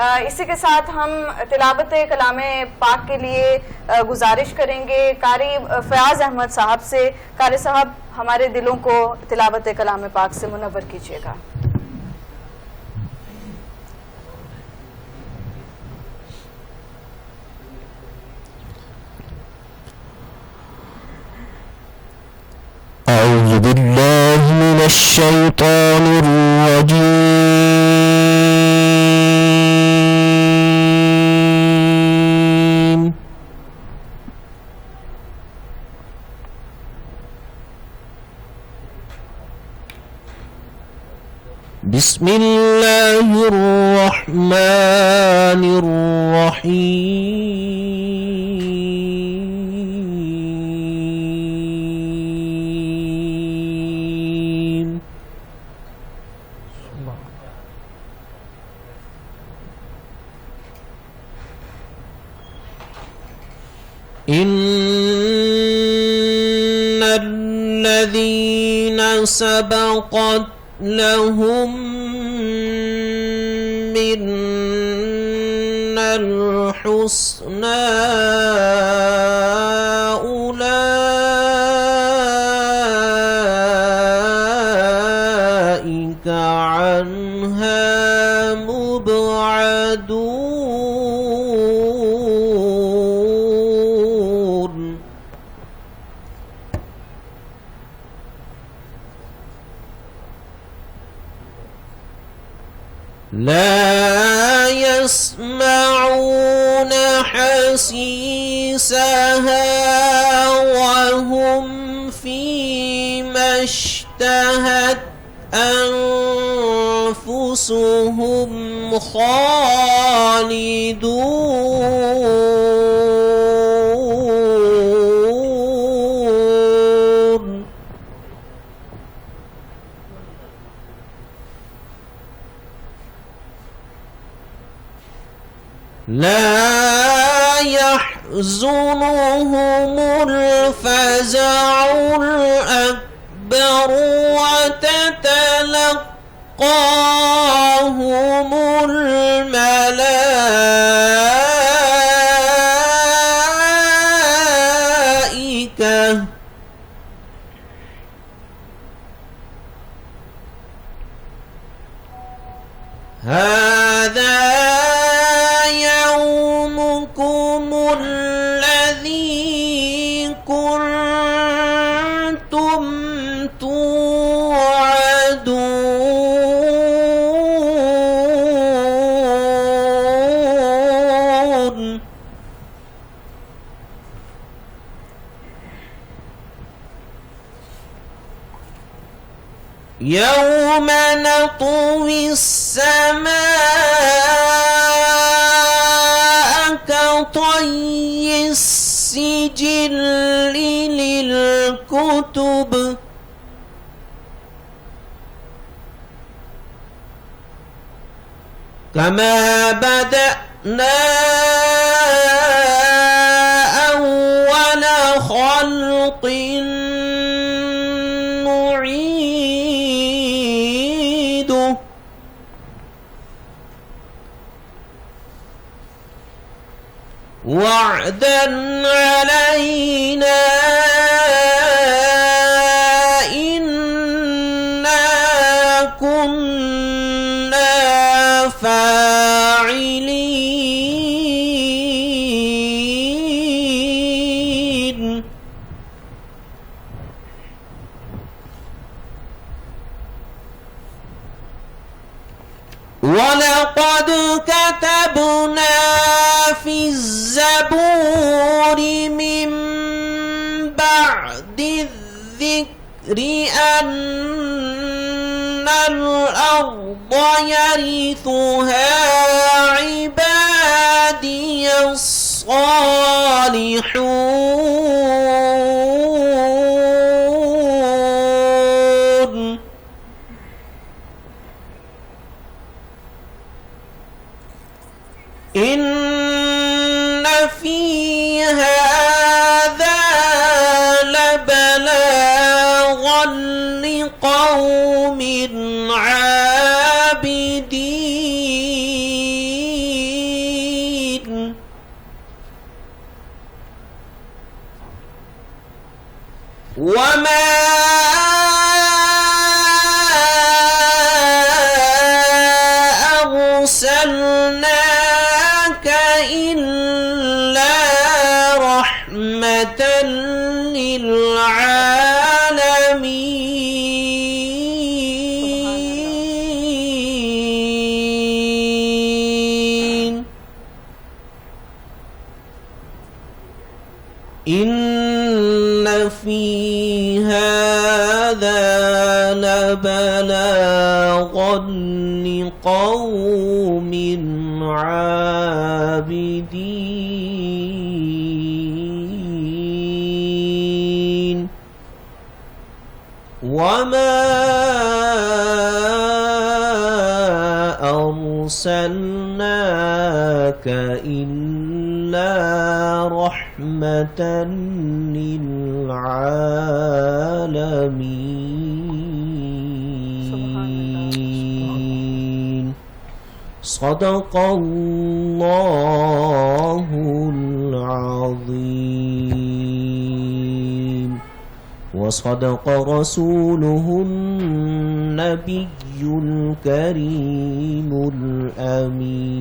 इसी के साथ हम तिलावत कलाम पाक के लिए गुजारिश करेंगे कारी फयाज अहमद साहब से। कारी साहब, हमारे दिलों को तिलावत कलाम पाक से मुनव्वर कीजिएगा। أعوذ بالله من الشيطان الرجيم. بسم الله الرحمن الرحيم. إن الذين سبقت لهم منا الحسنى أولئك عنها مبعدون. لا يسمعون حسيسها وهم فيما اشتهت أنفسهم خالدون. لا يحزنهم الفزع الأكبر وتتلقاهم الملائكة هذا يومكم الذي كنتم توعدون. يوم نطوي السماء كطي السجل للكتب كما بدأنا أول خلق نعيده وعدا علينا إنا كنا فاعلين. ولقد كتبنا في الزبور من بعد الذكر أن الأرض يرثها عبادي الصالحون. إن في هذا لبلاغا لقوم عابدين. أرسلناك إلا رحمة للعالمين إن في هذا لبلاغا لقوم عابدين وما أرسلناك إلا رحمة للعالمين صدق الله العظيم وصدق رسوله النبي الكريم الأمين